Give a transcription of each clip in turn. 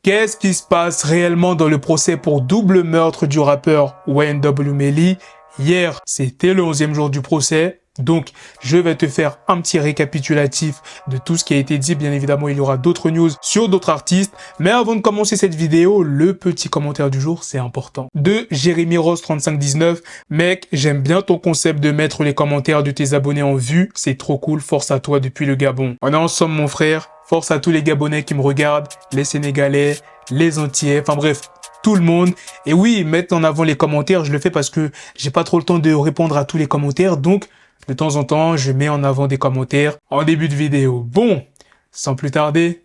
Qu'est-ce qui se passe réellement dans le procès pour double meurtre du rappeur Wayne W. Melly? Hier, c'était le 11e jour du procès. Donc, je vais te faire un petit récapitulatif de tout ce qui a été dit. Bien évidemment, il y aura d'autres news sur d'autres artistes. Mais avant de commencer cette vidéo, le petit commentaire du jour, c'est important. De Jérémy Rose 3519. Mec, j'aime bien ton concept de mettre les commentaires de tes abonnés en vue. C'est trop cool. Force à toi depuis le Gabon. On est ensemble, mon frère. Force à tous les Gabonais qui me regardent, les Sénégalais, les Antillais, enfin bref, tout le monde. Et oui, mettre en avant les commentaires, je le fais parce que j'ai pas trop le temps de répondre à tous les commentaires. Donc, de temps en temps, je mets en avant des commentaires en début de vidéo. Bon, sans plus tarder,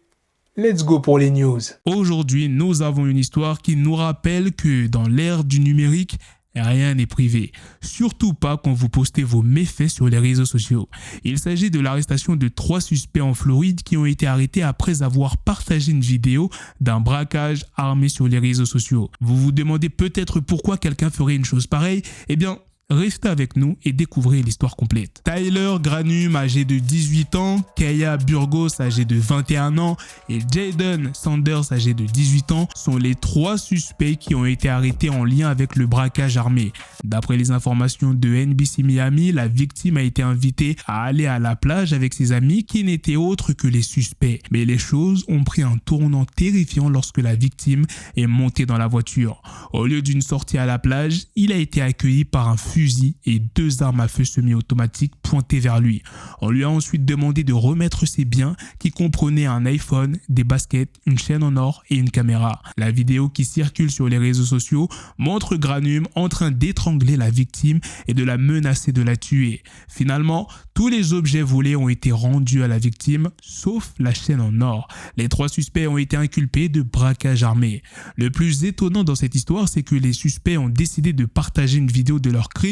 let's go pour les news. Aujourd'hui, nous avons une histoire qui nous rappelle que dans l'ère du numérique, rien n'est privé, surtout pas quand vous postez vos méfaits sur les réseaux sociaux. Il s'agit de l'arrestation de 3 suspects en Floride qui ont été arrêtés après avoir partagé une vidéo d'un braquage armé sur les réseaux sociaux. Vous vous demandez peut-être pourquoi quelqu'un ferait une chose pareille? Eh bien, restez avec nous et découvrez l'histoire complète. Tyler Granum, âgé de 18 ans, Kaya Burgos, âgé de 21 ans et Jaden Sanders, âgé de 18 ans, sont les 3 suspects qui ont été arrêtés en lien avec le braquage armé. D'après les informations de NBC Miami, la victime a été invitée à aller à la plage avec ses amis qui n'étaient autres que les suspects. Mais les choses ont pris un tournant terrifiant lorsque la victime est montée dans la voiture. Au lieu d'une sortie à la plage, il a été accueilli par un fusil et 2 armes à feu semi-automatiques pointées vers lui. On lui a ensuite demandé de remettre ses biens qui comprenaient un iPhone, des baskets, une chaîne en or et une caméra. La vidéo qui circule sur les réseaux sociaux montre Granum en train d'étrangler la victime et de la menacer de la tuer. Finalement, tous les objets volés ont été rendus à la victime, sauf la chaîne en or. Les 3 suspects ont été inculpés de braquage armé. Le plus étonnant dans cette histoire, c'est que les suspects ont décidé de partager une vidéo de leur crime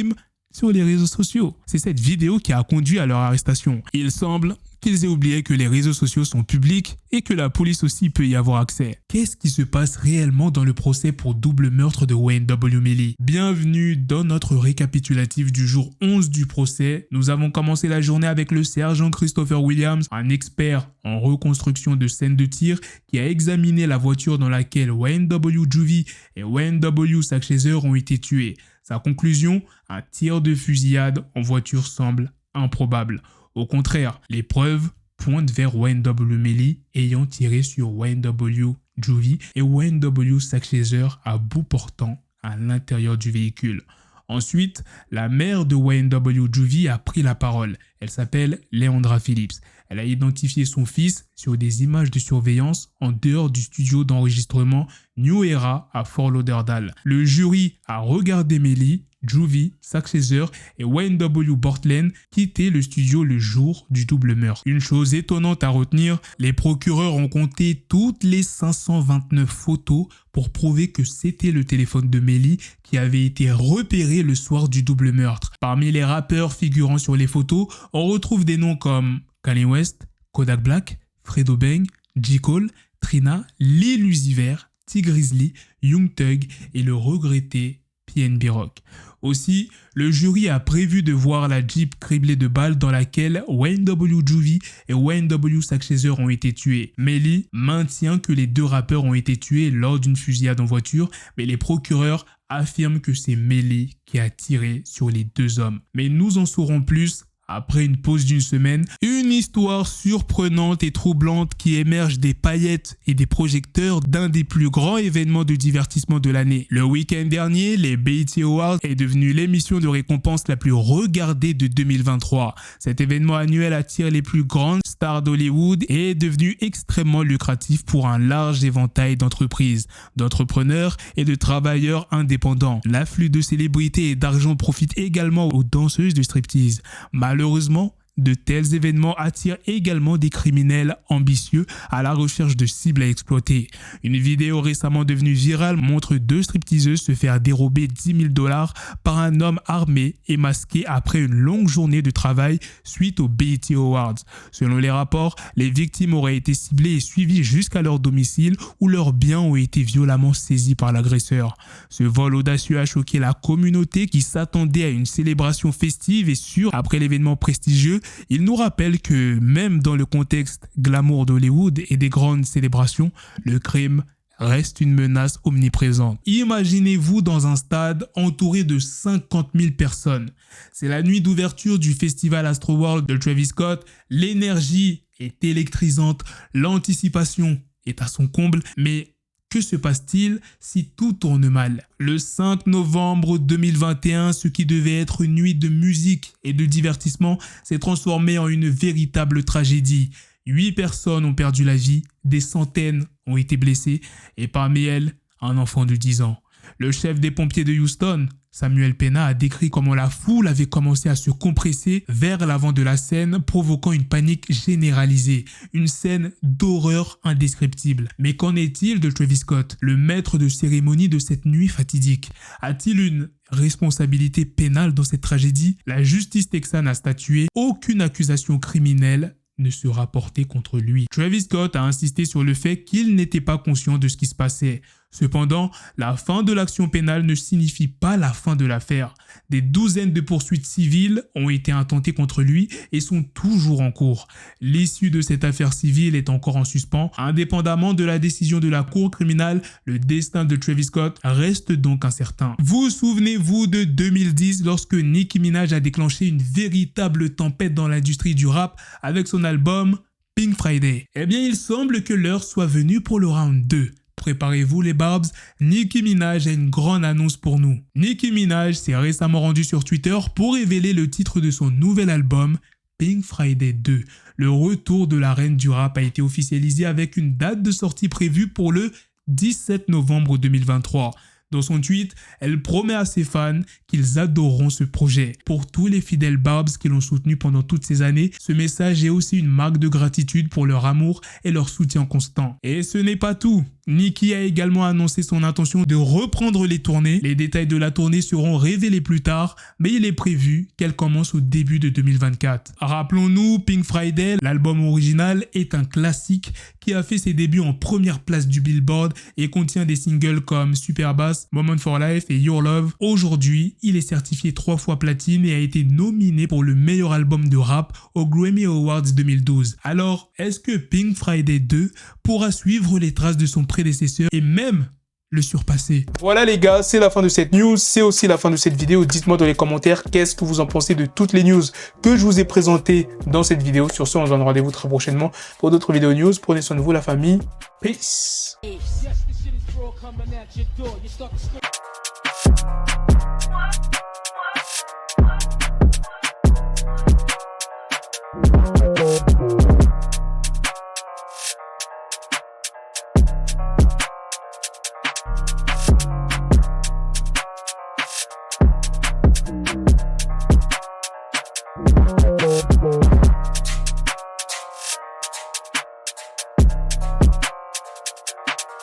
sur les réseaux sociaux. C'est cette vidéo qui a conduit à leur arrestation. Il semble qu'ils aient oublié que les réseaux sociaux sont publics et que la police aussi peut y avoir accès. Qu'est-ce qui se passe réellement dans le procès pour double meurtre de Wayne W. Melly? Bienvenue dans notre récapitulatif du jour 11 du procès. Nous avons commencé la journée avec le sergent Christopher Williams, un expert en reconstruction de scènes de tir qui a examiné la voiture dans laquelle Wayne W. Juvie et Wayne W. Sackchaser ont été tués. Sa conclusion, un tir de fusillade en voiture semble improbable. Au contraire, les preuves pointent vers Wayne W. Melly ayant tiré sur Wayne W. Juvie et Wayne W. Sackchaser à bout portant à l'intérieur du véhicule. Ensuite, la mère de Wayne W. Juvie a pris la parole. Elle s'appelle Leandra Phillips. Elle a identifié son fils sur des images de surveillance en dehors du studio d'enregistrement New Era à Fort Lauderdale. Le jury a regardé Melly, Juvie, Sackchaser et Wayne W. Bortlen quitter le studio le jour du double meurtre. Une chose étonnante à retenir, les procureurs ont compté toutes les 529 photos pour prouver que c'était le téléphone de Melly qui avait été repéré le soir du double meurtre. Parmi les rappeurs figurant sur les photos, on retrouve des noms comme Kanye West, Kodak Black, Fredo Bang, J. Cole, Trina, Lil Uzi Vert, T Grizzly, Young Thug et le regretté PNB Rock. Aussi, le jury a prévu de voir la Jeep criblée de balles dans laquelle Wayne W. Juvie et Wayne W. Sackchaser ont été tués. Melly maintient que les 2 rappeurs ont été tués lors d'une fusillade en voiture, mais les procureurs affirment que c'est Melly qui a tiré sur les 2 hommes. Mais nous en saurons plus après une pause d'une semaine. Une histoire surprenante et troublante qui émerge des paillettes et des projecteurs d'un des plus grands événements de divertissement de l'année. Le week-end dernier, les BET Awards est devenu l'émission de récompense la plus regardée de 2023. Cet événement annuel attire les plus grandes stars d'Hollywood et est devenu extrêmement lucratif pour un large éventail d'entreprises, d'entrepreneurs et de travailleurs indépendants. L'afflux de célébrités et d'argent profite également aux danseuses de striptease. Malheureusement, de tels événements attirent également des criminels ambitieux à la recherche de cibles à exploiter. Une vidéo récemment devenue virale montre 2 stripteaseuses se faire dérober 10 000 $ par un homme armé et masqué après une longue journée de travail suite aux BET Awards. Selon les rapports, les victimes auraient été ciblées et suivies jusqu'à leur domicile où leurs biens ont été violemment saisis par l'agresseur. Ce vol audacieux a choqué la communauté qui s'attendait à une célébration festive et sûre après l'événement prestigieux. Il nous rappelle que même dans le contexte glamour d'Hollywood et des grandes célébrations, le crime reste une menace omniprésente. Imaginez-vous dans un stade entouré de 50 000 personnes. C'est la nuit d'ouverture du festival Astroworld de Travis Scott. L'énergie est électrisante, l'anticipation est à son comble, mais que se passe-t-il si tout tourne mal? Le 5 novembre 2021, ce qui devait être une nuit de musique et de divertissement s'est transformé en une véritable tragédie. 8 personnes ont perdu la vie, des centaines ont été blessées et parmi elles, un enfant de 10 ans. Le chef des pompiers de Houston, Samuel Pena, a décrit comment la foule avait commencé à se compresser vers l'avant de la scène, provoquant une panique généralisée. Une scène d'horreur indescriptible. Mais qu'en est-il de Travis Scott, le maître de cérémonie de cette nuit fatidique? A-t-il une responsabilité pénale dans cette tragédie? La justice texane a statué, aucune accusation criminelle ne sera portée contre lui. Travis Scott a insisté sur le fait qu'il n'était pas conscient de ce qui se passait. Cependant, la fin de l'action pénale ne signifie pas la fin de l'affaire. Des douzaines de poursuites civiles ont été intentées contre lui et sont toujours en cours. L'issue de cette affaire civile est encore en suspens. Indépendamment de la décision de la cour criminelle, le destin de Travis Scott reste donc incertain. Vous souvenez-vous de 2010 lorsque Nicki Minaj a déclenché une véritable tempête dans l'industrie du rap avec son album Pink Friday? Eh bien, il semble que l'heure soit venue pour le round 2. Préparez-vous les Barbs, Nicki Minaj a une grande annonce pour nous. Nicki Minaj s'est récemment rendue sur Twitter pour révéler le titre de son nouvel album, Pink Friday 2. Le retour de la reine du rap a été officialisé avec une date de sortie prévue pour le 17 novembre 2023. Dans son tweet, elle promet à ses fans qu'ils adoreront ce projet. Pour tous les fidèles Barbs qui l'ont soutenu pendant toutes ces années, ce message est aussi une marque de gratitude pour leur amour et leur soutien constant. Et ce n'est pas tout. Nicki a également annoncé son intention de reprendre les tournées. Les détails de la tournée seront révélés plus tard, mais il est prévu qu'elle commence au début de 2024. Rappelons-nous, Pink Friday, l'album original, est un classique qui a fait ses débuts en première place du Billboard et contient des singles comme Superbass, Moment for Life et Your Love. Aujourd'hui, il est certifié 3 fois platine et a été nominé pour le meilleur album de rap aux Grammy Awards 2012. Alors, est-ce que Pink Friday 2 pourra suivre les traces de son prédécesseur et même le surpasser? Voilà les gars, c'est la fin de cette news, c'est aussi la fin de cette vidéo. Dites-moi dans les commentaires qu'est-ce que vous en pensez de toutes les news que je vous ai présentées dans cette vidéo. Sur ce, on se donne rendez-vous très prochainement pour d'autres vidéos news. Prenez soin de vous la famille. Peace.